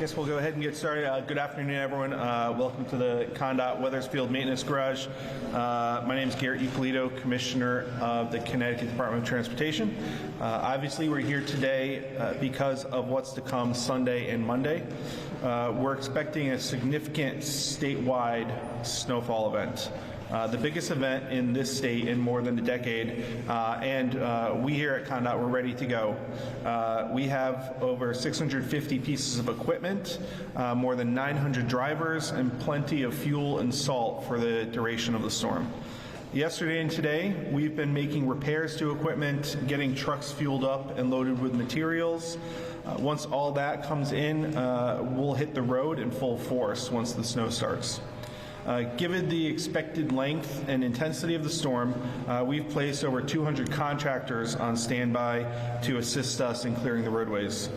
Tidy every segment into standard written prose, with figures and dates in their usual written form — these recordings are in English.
guess we'll go ahead and get started. Good afternoon, everyone. Welcome to the Condot Weathersfield Maintenance Garage. My name is Garrett Euclito, Commissioner of the Connecticut Department of Transportation. Obviously, we're here today because of what's to come Sunday and Monday. We're expecting a significant statewide snowfall event. The biggest event in this state in more than a decade, and we here at Condot, we're ready to go. We have over 650 pieces of equipment, more than 900 drivers, and plenty of fuel and salt for the duration of the storm. Yesterday and today, we've been making repairs to equipment, getting trucks fueled up and loaded with materials. Once all that comes in, we'll hit the road in full force once the snow starts. Given the expected length and intensity of the storm, we've placed over 200 contractors on standby to assist us in clearing the roadways.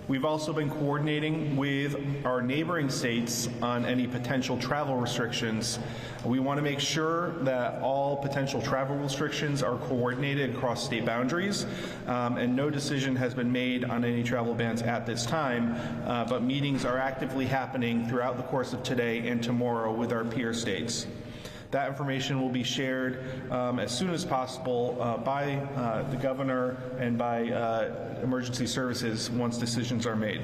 We've also been coordinating with our neighboring states on any potential travel restrictions. We want to make sure that all potential travel restrictions are coordinated across state boundaries, and no decision has been made on any travel bans at this time, but meetings are actively happening throughout the course of today and tomorrow with our peer states. That information will be shared as soon as possible by the governor and by emergency services once decisions are made.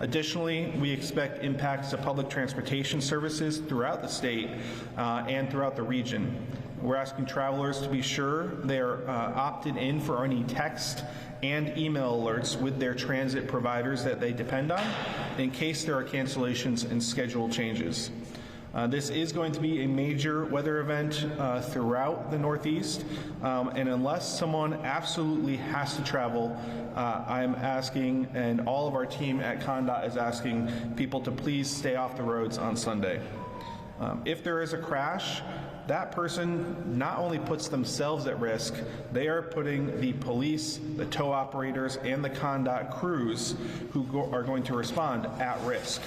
Additionally, we expect impacts to public transportation services throughout the state and throughout the region. We're asking travelers to be sure they're opted in for any text and email alerts with their transit providers that they depend on in case there are cancellations and schedule changes. This is going to be a major weather event throughout the Northeast, and unless someone absolutely has to travel, I'm asking, and all of our team at Condot is asking, people to please stay off the roads on Sunday. If there is a crash, that person not only puts themselves at risk, they are putting the police, the tow operators, and the Condot crews who are going to respond at risk.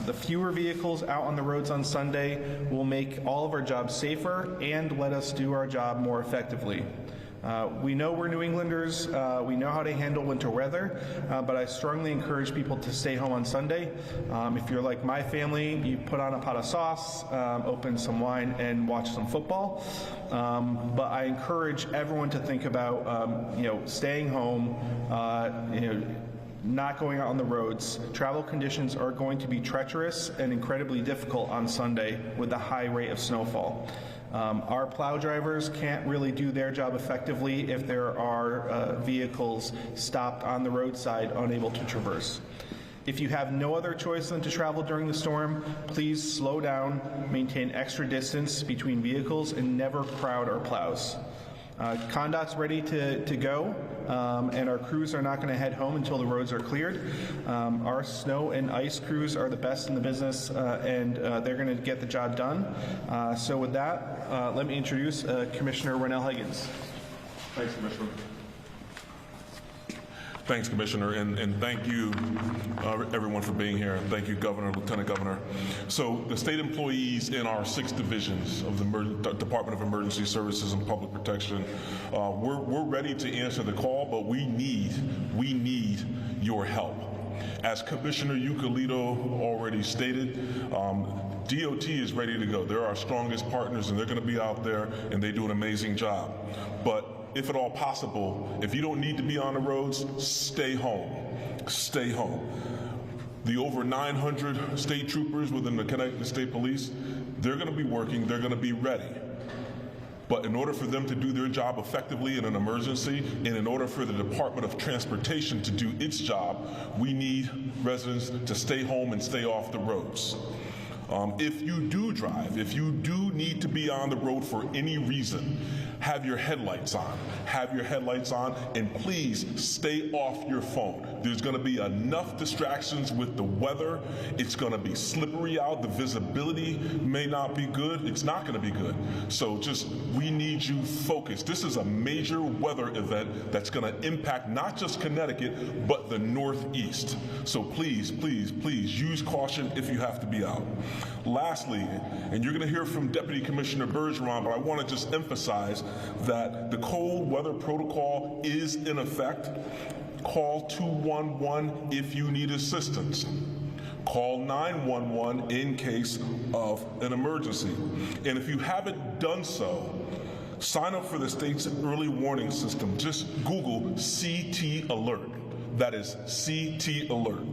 The fewer vehicles out on the roads on Sunday will make all of our jobs safer and let us do our job more effectively. We know we're New Englanders, we know how to handle winter weather, but I strongly encourage people to stay home on Sunday. If you're like my family, you put on a pot of sauce, open some wine, and watch some football. But I encourage everyone to think about staying home, not going out on the roads. Travel conditions are going to be treacherous and incredibly difficult on Sunday with the high rate of snowfall. Our plow drivers can't really do their job effectively if there are vehicles stopped on the roadside unable to traverse. If you have no other choice than to travel during the storm, please slow down, maintain extra distance between vehicles, and never crowd our plows. Condot's ready to go, and our crews are not going to head home until the roads are cleared. Our snow and ice crews are the best in the business, and they're going to get the job done. So with that, let me introduce Commissioner Ronnell Higgins. Thanks, Commissioner. Thanks, Commissioner, and thank you, everyone, for being here. And thank you, Governor, Lieutenant Governor. So the state employees in our 6 divisions of the Department of Emergency Services and Public Protection, we're ready to answer the call, but we need your help. As Commissioner Euclito already stated, DOT is ready to go. They're our strongest partners, and they're going to be out there, and they do an amazing job. But if at all possible, if you don't need to be on the roads, stay home. Stay home. The over 900 state troopers within the Connecticut State Police, they're going to be working, they're going to be ready. But in order for them to do their job effectively in an emergency, and in order for the Department of Transportation to do its job, we need residents to stay home and stay off the roads. If you do drive, if you do need to be on the road for any reason, have your headlights on. Have your headlights on, and please stay off your phone. There's going to be enough distractions with the weather. It's going to be slippery out. The visibility may not be good. It's not going to be good. So we need you focused. This is a major weather event that's going to impact not just Connecticut, but the Northeast. So please, please, please use caution if you have to be out. Lastly, and you're going to hear from Deputy Commissioner Bergeron, but I want to just emphasize that the cold weather protocol is in effect. Call 211 if you need assistance. Call 911 in case of an emergency. And if you haven't done so, sign up for the state's early warning system. Just Google CT Alert. That is CT Alert.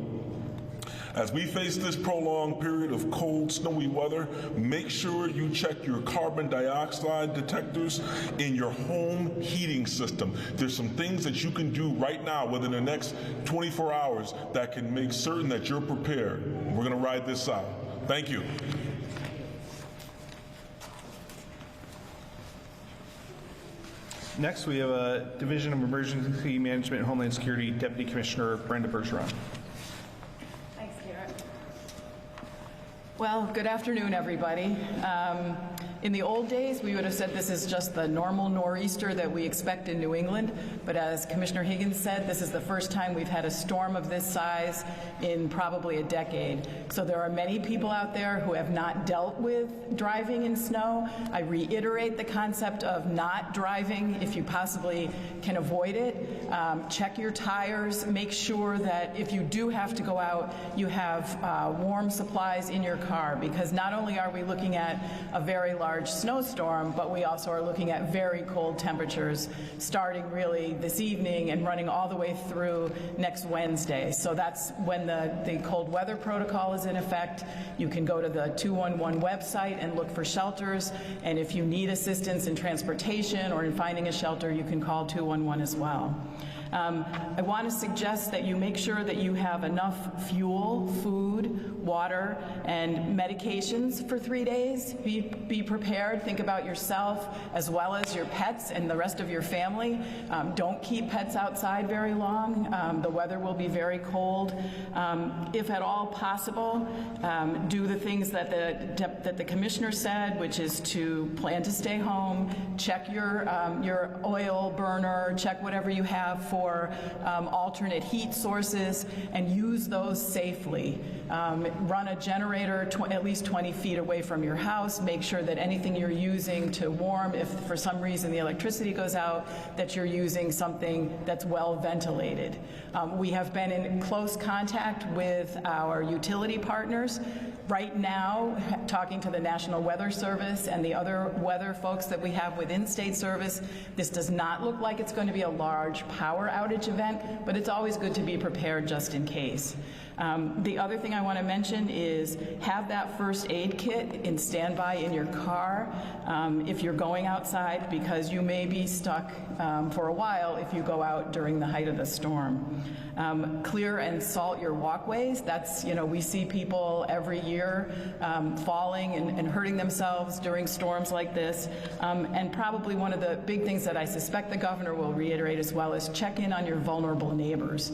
As we face this prolonged period of cold, snowy weather, make sure you check your carbon dioxide detectors in your home heating system. There's some things that you can do right now within the next 24 hours that can make certain that you're prepared. We're going to ride this out. Thank you. Next, we have a Division of Emergency Management and Homeland Security Deputy Commissioner Brenda Bergeron. Thanks, Garrett. Well, good afternoon, everybody. In the old days, we would have said this is just the normal nor'easter that we expect in New England, but as Commissioner Higgins said, this is the first time we've had a storm of this size in probably a decade. So there are many people out there who have not dealt with driving in snow. I reiterate the concept of not driving if you possibly can avoid it. Check your tires. Make sure that if you do have to go out, you have warm supplies in your car, because not only are we looking at a very large snowstorm, but we also are looking at very cold temperatures starting really this evening and running all the way through next Wednesday. So that's when the cold weather protocol is in effect. You can go to the 211 website and look for shelters, and if you need assistance in transportation or in finding a shelter, you can call 211 as well. I want to suggest that you make sure that you have enough fuel, food, water, and medications for 3 days. Be prepared. Think about yourself as well as your pets and the rest of your family. Don't keep pets outside very long. The weather will be very cold. If at all possible, do the things that the commissioner said, which is to plan to stay home, check your oil burner, check whatever you have for alternate heat sources, and use those safely. Run a generator at least 20 feet away from your house. Make sure that anything you're using to warm, if for some reason the electricity goes out, that you're using something that's well ventilated. We have been in close contact with our utility partners. Right now, talking to the National Weather Service and the other weather folks that we have within state service, this does not look like it's going to be a large power outage event, but it's always good to be prepared just in case. The other thing I want to mention is have that first aid kit in standby in your car if you're going outside, because you may be stuck for a while if you go out during the height of the storm. Clear and salt your walkways. That's, we see people every year falling and hurting themselves during storms like this. And probably one of the big things that I suspect the governor will reiterate as well is check in on your vulnerable neighbors,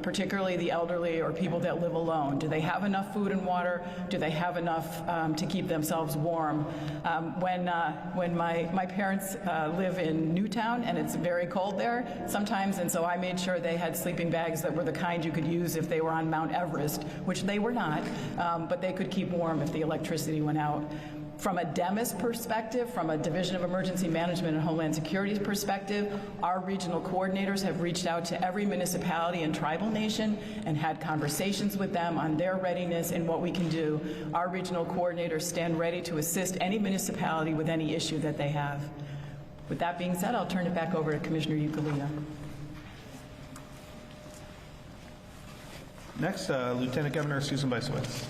particularly the elderly or people that live alone. Do they have enough food and water? Do they have enough to keep themselves warm? When my parents live in Newtown and it's very cold there sometimes, and so I made sure they had sleeping bags that were the kind you could use if they were on Mount Everest, which they were not, but they could keep warm if the electricity went out. From a DEMIS perspective, from a Division of Emergency Management and Homeland Security's perspective, our regional coordinators have reached out to every municipality and tribal nation and had conversations with them on their readiness and what we can do. Our regional coordinators stand ready to assist any municipality with any issue that they have. With that being said, I'll turn it back over to Commissioner Ucalino. Next, Lieutenant Governor Susan Bysowitz.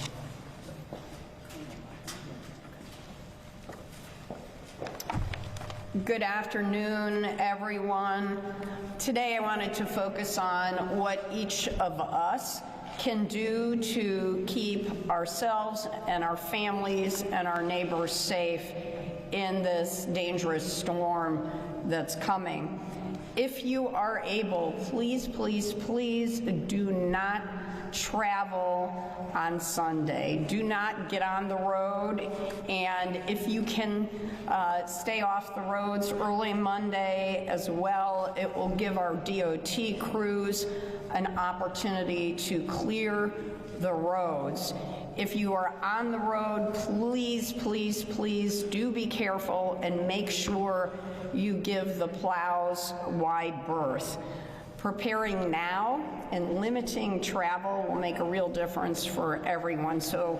Good afternoon, everyone. Today I wanted to focus on what each of us can do to keep ourselves and our families and our neighbors safe in this dangerous storm that's coming. If you are able, please, please, please do not travel on Sunday. Do not get on the road, and if you can stay off the roads early Monday as well, it will give our DOT crews an opportunity to clear the roads. If you are on the road, please, please, please do be careful and make sure you give the plows wide berth. Preparing now and limiting travel will make a real difference for everyone. So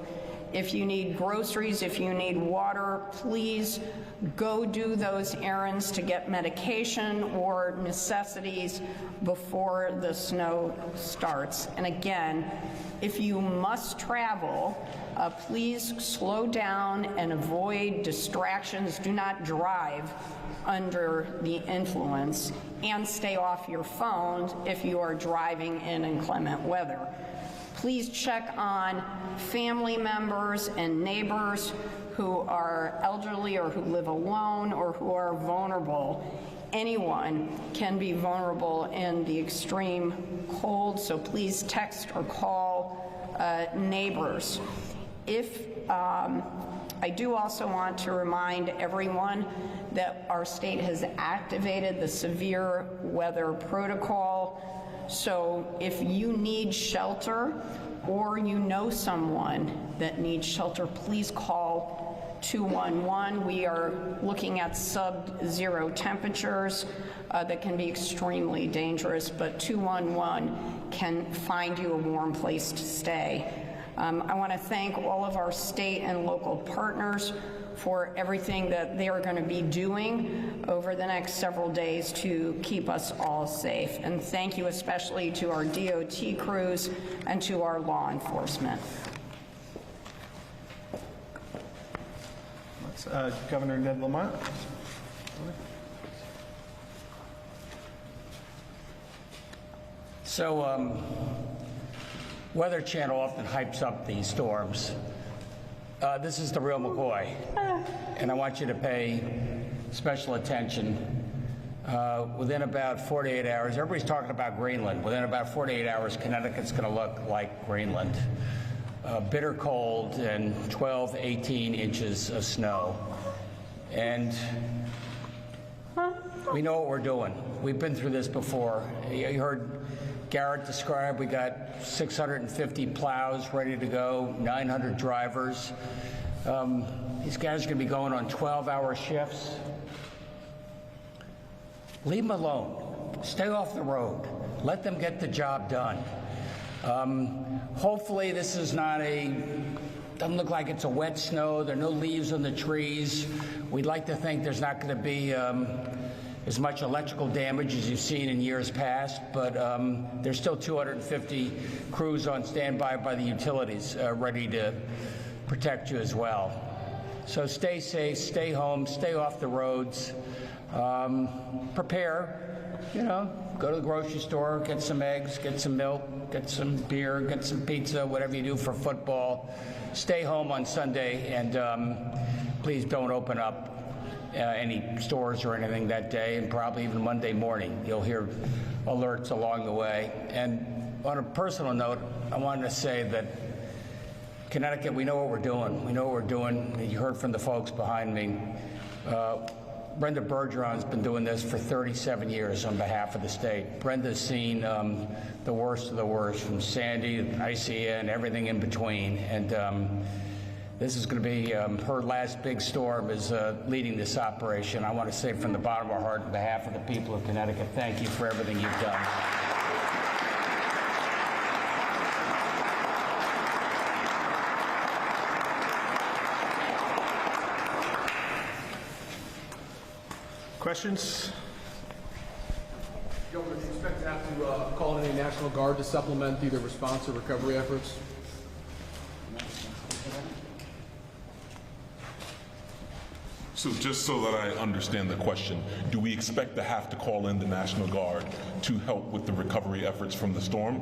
if you need groceries, if you need water, please go do those errands to get medication or necessities before the snow starts. And again, if you must travel, please slow down and avoid distractions. Do not drive under the influence, and stay off your phone if you are driving in inclement weather. Please check on family members and neighbors who are elderly or who live alone or who are vulnerable. Anyone can be vulnerable in the extreme cold, so please text or call neighbors. I do also want to remind everyone that our state has activated the severe weather protocol. So if you need shelter or you know someone that needs shelter, please call 211. We are looking at sub-zero temperatures that can be extremely dangerous, but 211 can find you a warm place to stay. I want to thank all of our state and local partners for everything that they are going to be doing over the next several days to keep us all safe. And thank you especially to our DOT crews and to our law enforcement. Governor Ned Lamont. So, Weather Channel often hypes up these storms. This is the real McCoy, and I want you to pay special attention. Within about 48 hours, everybody's talking about Greenland. Within about 48 hours, Connecticut's going to look like Greenland. Bitter cold and 12, 18 inches of snow. And we know what we're doing. We've been through this before. You heard Garrett describe, we got 650 plows ready to go, 900 drivers. These guys are going to be going on 12-hour shifts. Leave them alone. Stay off the road. Let them get the job done. Hopefully this is not doesn't look like it's a wet snow. There are no leaves on the trees. We'd like to think there's not going to be as much electrical damage as you've seen in years past, but there's still 250 crews on standby by the utilities ready to protect you as well. So stay safe, stay home, stay off the roads, prepare, go to the grocery store, get some eggs, get some milk, get some beer, get some pizza, whatever you do for football. Stay home on Sunday, and please don't open up any stores or anything that day, and probably even Monday morning. You'll hear alerts along the way. And on a personal note, I wanted to say that Connecticut, we know what we're doing. We know what we're doing. You heard from the folks behind me. Brenda Bergeron's been doing this for 37 years on behalf of the state. Brenda's seen the worst of the worst, from Sandy, ICA, and everything in between. And this is going to be her last big storm is leading this operation. I want to say from the bottom of our heart, on behalf of the people of Connecticut, thank you for everything you've done. Questions? Governor, do you expect to have to call in any National Guard to supplement either response or recovery efforts? So just so that I understand the question, do we expect to have to call in the National Guard to help with the recovery efforts from the storm?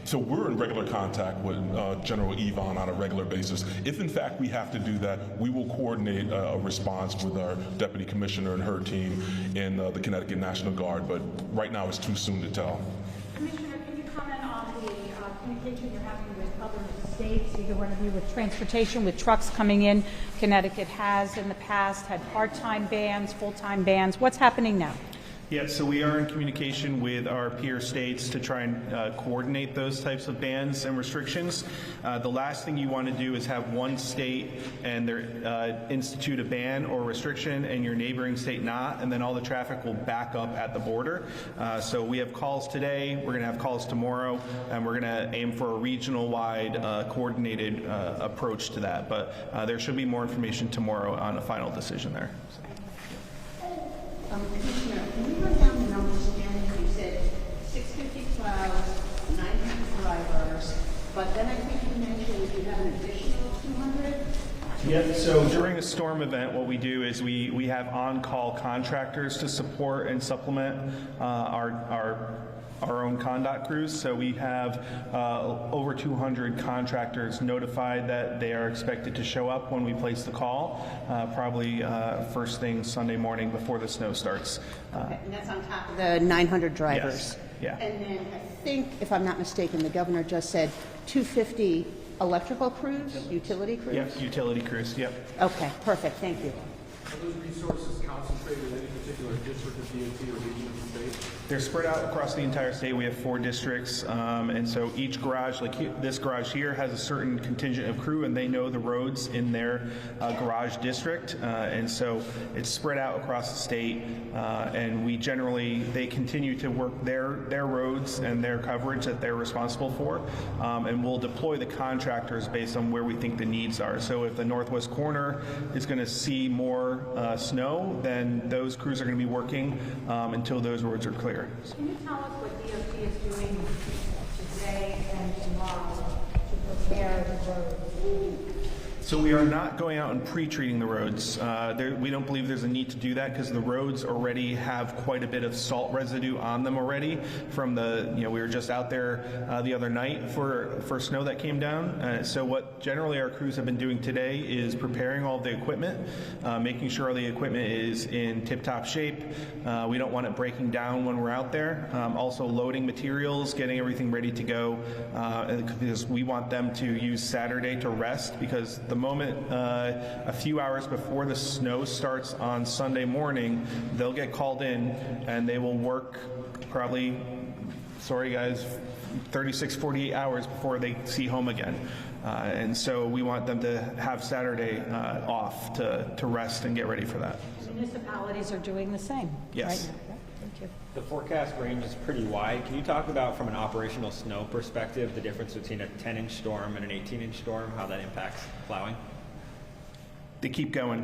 So we're in regular contact with General Yvonne on a regular basis. If in fact we have to do that, we will coordinate a response with our Deputy Commissioner and her team in the Connecticut National Guard, but right now it's too soon to tell. Commissioner, can you comment on the communication you're having with other states, either one of you with transportation, with trucks coming in. Connecticut has in the past had part-time bans, full-time bans. What's happening now? Yeah, so we are in communication with our peer states to try and coordinate those types of bans and restrictions. The last thing you want to do is have one state and their institute a ban or restriction and your neighboring state not, and then all the traffic will back up at the border. So we have calls today, we're going to have calls tomorrow, and we're going to aim for a regional-wide coordinated approach to that. But there should be more information tomorrow on a final decision there. Commissioner, can we run down the numbers again? You said 650 plows, 900 drivers, but then I think you mentioned you have an additional 200? Yep, so during a storm event, what we do is we have on-call contractors to support and supplement our own conduct crews. So we have over 200 contractors notified that they are expected to show up when we place the call, probably first thing Sunday morning before the snow starts. Okay, and that's on top of the 900 drivers? Yes, yeah. And then I think, if I'm not mistaken, the governor just said 250 electrical crews, utility crews? Yep, utility crews, yep. Okay, perfect, thank you. Are those resources concentrated in any particular district of DOT or region of the state? They're spread out across the entire state. We have 4 districts, and so each garage, like this garage here, has a certain contingent of crew, and they know the roads in their garage district, and so it's spread out across the state, and they continue to work their roads and their coverage that they're responsible for, and we'll deploy the contractors based on where we think the needs are. So if the northwest corner is going to see more snow, then those crews are going to be working until those roads are clear. Can you tell us what DOT is doing today and tomorrow to prepare the roads? So we are not going out and pre-treating the roads. We don't believe there's a need to do that because the roads already have quite a bit of salt residue on them already from we were just out there the other night for snow that came down. So what generally our crews have been doing today is preparing all the equipment, making sure all the equipment is in tip-top shape. We don't want it breaking down when we're out there. Also loading materials, getting everything ready to go because we want them to use Saturday to rest, because the moment a few hours before the snow starts on Sunday morning, they'll get called in and they will work probably, 36, 48 hours before they see home again. And so we want them to have Saturday off to rest and get ready for that. Municipalities are doing the same. Yes. Right now. Thank you. The forecast range is pretty wide. Can you talk about, from an operational snow perspective, the difference between a 10-inch storm and an 18-inch storm, how that impacts plowing? They keep going.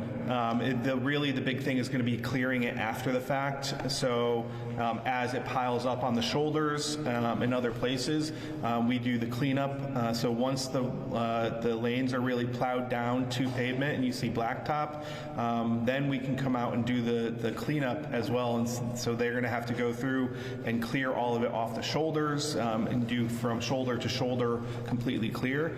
Really, the big thing is going to be clearing it after the fact. So as it piles up on the shoulders and other places, we do the cleanup. So once the lanes are really plowed down to pavement and you see blacktop, then we can come out and do the cleanup as well. And so they're going to have to go through and clear all of it off the shoulders and do from shoulder to shoulder completely clear.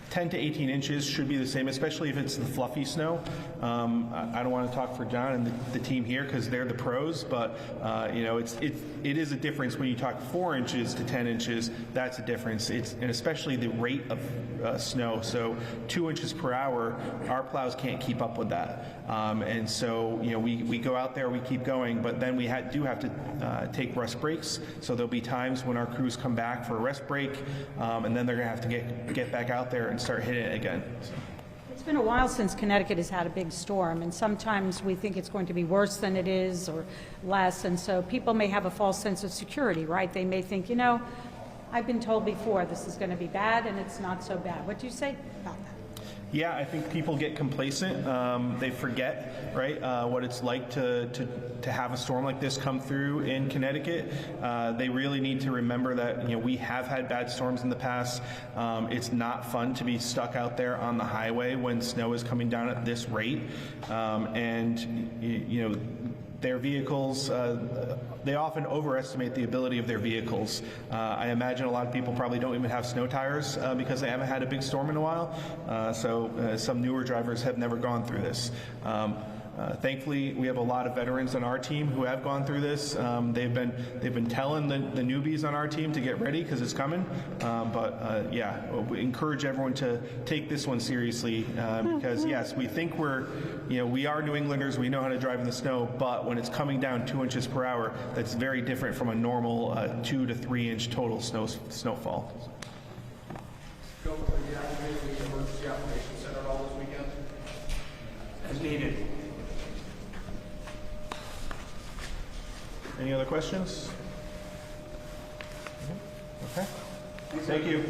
10 to 18 inches should be the same, especially if it's the fluffy snow. I don't want to talk for John and the team here because they're the pros, but it is a difference when you talk 4 inches to 10 inches. That's a difference. And especially the rate of snow. So 2 inches per hour, our plows can't keep up with that. And so we go out there, we keep going, but then we do have to take rest breaks. So there'll be times when our crews come back for a rest break, and then they're going to have to get back out there and start hitting it again. It's been a while since Connecticut has had a big storm, and sometimes we think it's going to be worse than it is or less, and so people may have a false sense of security, right? They may think, I've been told before this is going to be bad, and it's not so bad. What do you say about that? Yeah, I think people get complacent. They forget, right, what it's like to have a storm like this come through in Connecticut. They really need to remember that we have had bad storms in the past. It's not fun to be stuck out there on the highway when snow is coming down at this rate, their vehicles, they often overestimate the ability of their vehicles. I imagine a lot of people probably don't even have snow tires because they haven't had a big storm in a while. So some newer drivers have never gone through this. Thankfully, we have a lot of veterans on our team who have gone through this. They've been telling the newbies on our team to get ready because it's coming. Yeah, we encourage everyone to take this one seriously because yes, we think we are New Englanders. We know how to drive in the snow, but when it's coming down 2 inches per hour, that's very different from a normal 2 to 3 inch total snowfall. Governor, are you activating the emergency operations center at all this weekend? As needed. Any other questions? Okay. Thank you.